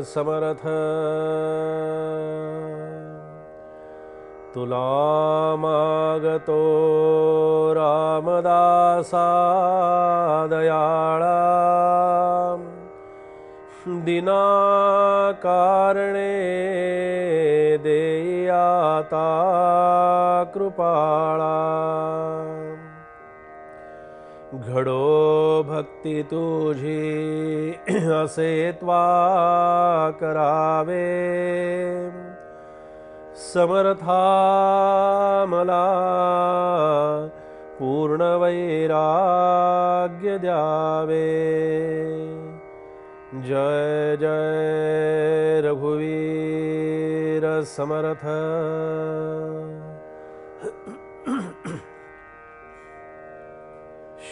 समर्थ तुला मागतो रामदासा दयाळा दिना कारणे देयाता कृपाळा घडो भक्ती तुझी असे त्वा करावे समर्था मला पूर्ण वैराग्य द्यावे जय जय रघुवीर समर्थ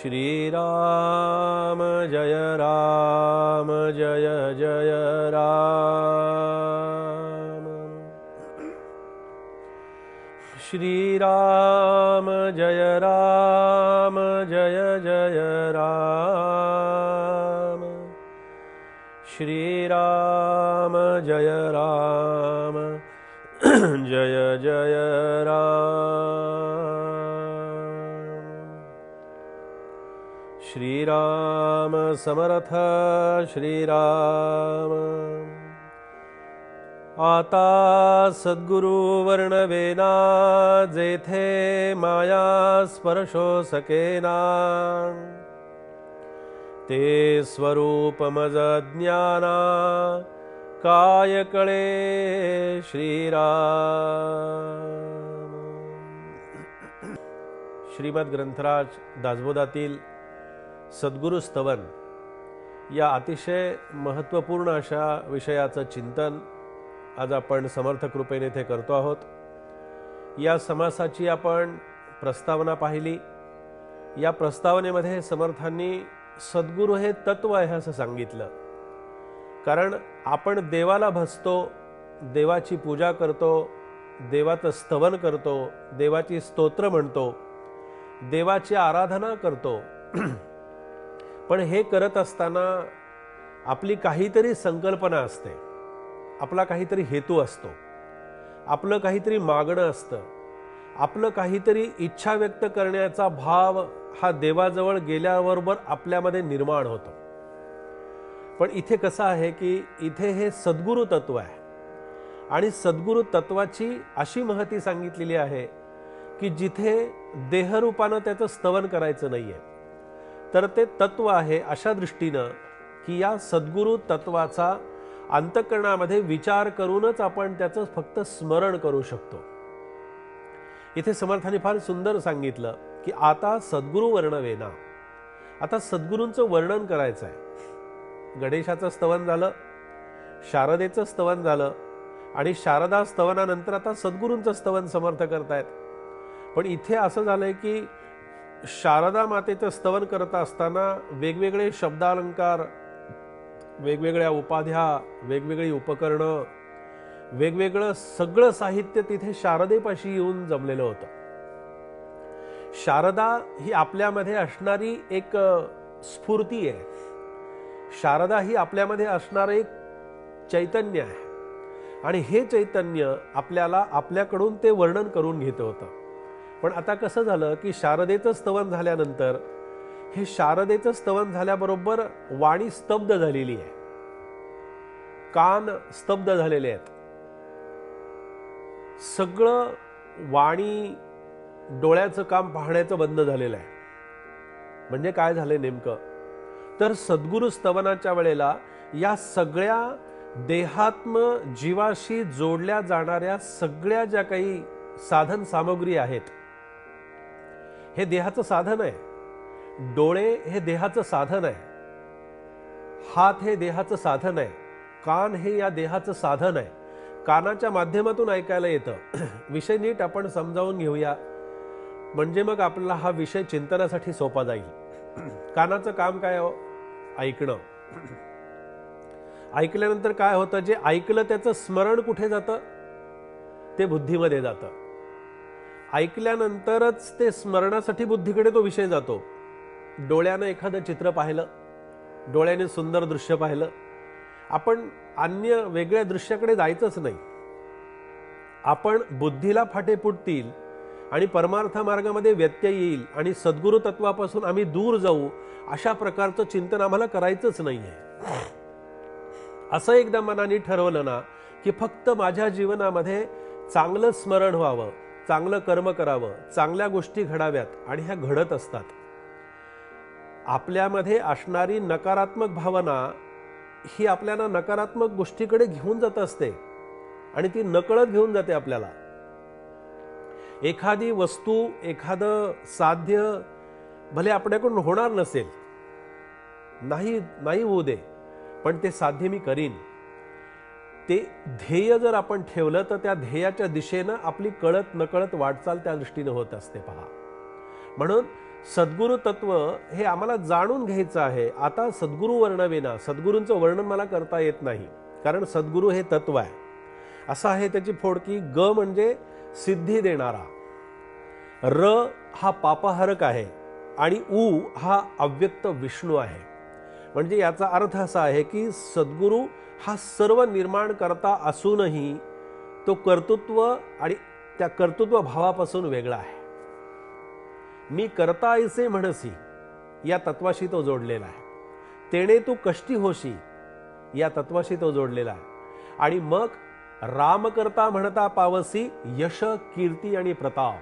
श्री राम जय जय राम श्री राम जय जय राम श्री राम जय जय राम श्री राम समर्थ श्री राम आता सद्गुरु वर्णवेना जेथे माया स्पर्शो सकेना ते स्वरूप मज ज्ञाना काय कळे श्रीराम। श्रीमद ग्रंथराज दासबोधातील सद्गुरु स्तवन या अतिशय महत्त्वपूर्ण अशा विषयाचं चिंतन आज आपण समर्थ कृपेने ते करतो आहोत। या समासाची आपण प्रस्तावना पाहिली। या प्रस्तावनेमध्ये समर्थांनी सद्गुरु हे तत्व आहे असं सांगितलं। कारण आपण देवाला भजतो, देवाची पूजा करतो, देवाचं स्तवन करतो, देवाची स्तोत्र म्हणतो, देवाची आराधना करतो पण हे करत असताना आपली काहीतरी संकल्पना असते, आपला काहीतरी हेतू असतो, आपलं काहीतरी मागणं असतं, आपलं काहीतरी इच्छा व्यक्त करण्याचा भाव हा देवाजवळ गेल्याबरोबर आपल्यामध्ये निर्माण होतो। पण इथे कसं आहे की इथे हे सद्गुरु तत्व आहे आणि सद्गुरु तत्वाची अशी महती सांगितलेली आहे की जिथे देहरूपानं त्याचं स्तवन करायचं नाहीये, तर ते तत्व आहे अशा दृष्टीनं की या सद्गुरु तत्वाचा अंतःकरणामध्ये विचार करूनच आपण त्याचं फक्त स्मरण करू शकतो। इथे समर्थांनी फार सुंदर सांगितलं की आता सद्गुरु वर्णवेना, आता सद्गुरूंचं वर्णन करायचं आहे। गणेशाचं स्तवन झालं, शारदेचं स्तवन झालं आणि शारदा स्तवनानंतर आता सद्गुरूंचं स्तवन समर्थ करतायत। पण इथे असं झालंय की शारदा मातेचं स्तवन करत असताना वेगवेगळे शब्दालंकार, वेगवेगळ्या उपाध्या, वेगवेगळी उपकरणं, वेगवेगळं सगळं साहित्य तिथे शारदेपाशी येऊन जमलेलं होतं। शारदा ही आपल्यामध्ये असणारी एक स्फूर्ती आहे, शारदा ही आपल्यामध्ये असणारं एक चैतन्य आहे आणि हे चैतन्य आपल्याला आपल्याकडून ते वर्णन करून घेत होतं। पण आता कसं झालं की शारदेचं स्तवन झाल्यानंतर हे शारदेचं स्तवन झाल्याबरोबर वाणी स्तब्ध झालेली आहे, कान स्तब्ध झालेले आहेत, सगळं वाणी डोळ्याचं काम पाहण्याचं बंद झालेलं आहे। म्हणजे काय झालंय नेमकं, तर सद्गुरु स्तवनाच्या वेळेला या सगळ्या देहात्म जीवाशी जोडल्या जाणाऱ्या सगळ्या ज्या काही साधन सामग्री आहेत, हे देहाचं साधन आहे। डोळे हे देहाचं साधन आहे, हात हे देहाचं साधन आहे, कान हे या देहाचं साधन आहे। कानाच्या माध्यमातून ऐकायला येतं। विषय नीट आपण समजावून घेऊया म्हणजे मग आपल्याला हा विषय चिंतनासाठी सोपा जाईल। कानाचं काम काय हो? ऐकणं। ऐकल्यानंतर काय होतं, जे ऐकलं त्याचं स्मरण कुठे जातं, ते बुद्धीमध्ये जातं। ऐकल्यानंतरच ते स्मरणासाठी बुद्धीकडे तो विषय जातो। डोळ्याने एखादं चित्र पाहिलं, डोळ्याने सुंदर दृश्य पाहिलं आपण अन्य वेगळ्या दृश्याकडे जायचंच नाही. आपण बुद्धीला फाटे फुटतील आणि परमार्थ मार्गामध्ये व्यत्यय येईल आणि सद्गुरु तत्वापासून आम्ही दूर जाऊ, अशा प्रकारचं चिंतन आम्हाला करायचंच नाहीये. असं एकदा मनाने ठरवलं ना की फक्त माझ्या जीवनामध्ये चांगलं स्मरण व्हावं, चांगलं कर्म करावं, चांगल्या गोष्टी घडाव्यात, आणि ह्या घडत असतात. आपल्यामध्ये असणारी नकारात्मक भावना ही आपल्याला नकारात्मक गोष्टीकडे घेऊन जात असते आणि ती नकळत घेऊन जाते आपल्याला. एखादी वस्तू, एखादं साध्य भले आपल्याकडून होणार नसेल, नाही होऊ दे, पण ते साध्य मी करीन, ते ध्येय जर आपण ठेवलं तर त्या ध्येयाच्या दिशेनं आपली कळत नकळत वाटचाल त्या दृष्टीने होत असते. पहा, म्हणून सद्गुरु तत्व हे आम्हाला जाणून घ्यायचं आहे. आता सद्गुरु वर्णवेना, सद्गुरूंचं वर्णन मला करता येत नाही, कारण सद्गुरु हे तत्व आहे. असं आहे त्याची फोडकी. ग म्हणजे सिद्धी देणारा, र हा पापहारक आहे, आणि उ हा अव्यक्त विष्णू आहे. म्हणजे याचा अर्थ असा आहे की सद्गुरु हा सर्व निर्माण करता असूनही तो कर्तृत्व आणि त्या कर्तृत्व भावापासून वेगळा आहे. मी करता ऐसे म्हणसी या तत्वाशी तो जोडलेला आहे. तेणे तू कष्टी होशी या तत्वाशी तो जोडलेला आहे. आणि मग राम करता म्हणता पावसी यश, कीर्ती आणि प्रताप,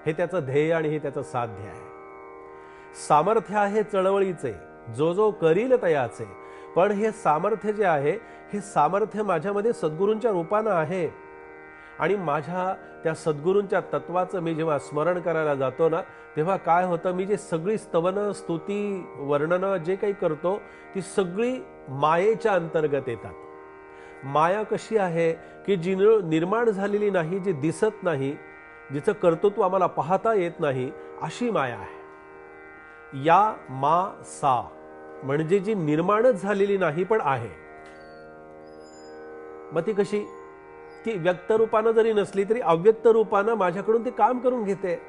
हे त्याचं ध्येय आणि हे त्याचं साध्य आहे. सामर्थ्य आहे चळवळीचे, जो जो करील तयाचे. पण हे सामर्थ्य जे आहे, हे सामर्थ्य माझ्यामध्ये सद्गुरूंच्या रूपानं आहे. आणि माझ्या त्या सद्गुरूंच्या तत्वाचं मी जेव्हा स्मरण करायला जातो ना, तेव्हा काय होतं, मी जे सगळी स्तवन, स्तुती, वर्णनं जे काही करतो, ती सगळी मायेच्या अंतर्गत येतात. माया कशी आहे की जी निर्माण झालेली नाही, जी दिसत नाही, जिचं कर्तृत्व आम्हाला पाहता येत नाही, अशी माया आहे. या मा सा म्हणजे जी निर्माणच झालेली नाही पण आहे. मग ती कशी? ती व्यक्त रूपानं जरी नसली तरी अव्यक्त रूपानं माझ्याकडून ती काम करून घेते.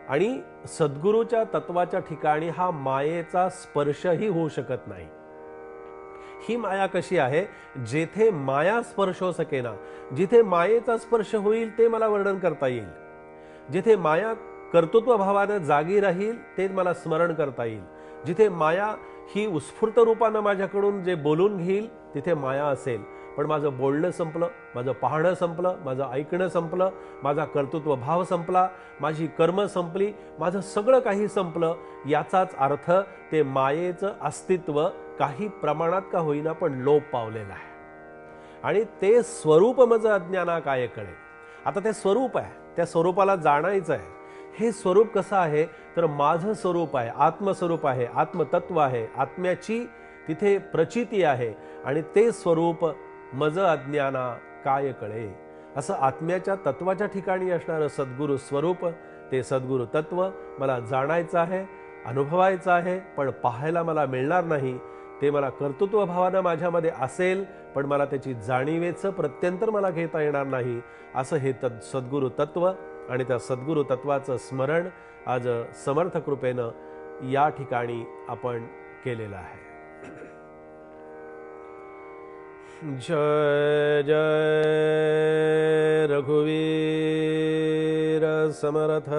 आणि सद्गुरूच्या तत्वाच्या ठिकाणी हा मायेचा स्पर्शही होऊ शकत नाही. ही माया कशी आहे? जेथे माया स्पर्श हो सकेना, जिथे मायेचा स्पर्श होईल ते मला वर्णन करता येईल. जिथे माया कर्तृत्व भावानं जागी राहील ते मला स्मरण करता येईल. जिथे माया ही उत्स्फूर्त रूपानं माझ्याकडून जे बोलून घेईल तिथे माया असेल. पण माझं बोलणं संपलं, माझं पाहणं संपलं, माझं ऐकणं संपलं, माझा कर्तृत्व भाव संपला, माझी कर्म संपली, माझं सगळं काही संपलं. याचाच अर्थ ते मायेचं अस्तित्व काही प्रमाणात का होईना पण लोप पावलेलं आहे. आणि ते स्वरूप माझं अज्ञाना काय कळे. आता ते स्वरूप आहे, त्या स्वरूपाला जाणायचं आहे. हे स्वरूप कसं आहे तर माझं स्वरूप आहे, आत्मस्वरूप आहे, आत्मतत्व आहे, आत्म्याची तिथे प्रचिती आहे. आणि ते स्वरूप मज अज्ञाना काय कळे. असं आत्म्याच्या तत्वाच्या ठिकाणी असणारं सद्गुरु स्वरूप, ते सद्गुरु तत्व मला जाणायचं आहे, अनुभवायचं आहे, पण पाहायला मला मिळणार नाही. ते मला कर्तृत्व भावानं माझ्यामध्ये असेल, पण मला त्याची जाणीवेचं प्रत्यंतर मला घेता येणार नाही. असं हे सद्गुरु तत्व आणि त्या सद्गुरु तत्वाचं स्मरण आज समर्थ कृपेनं या ठिकाणी आपण केलेलं आहे. जय जय रघुवीर समर्थ.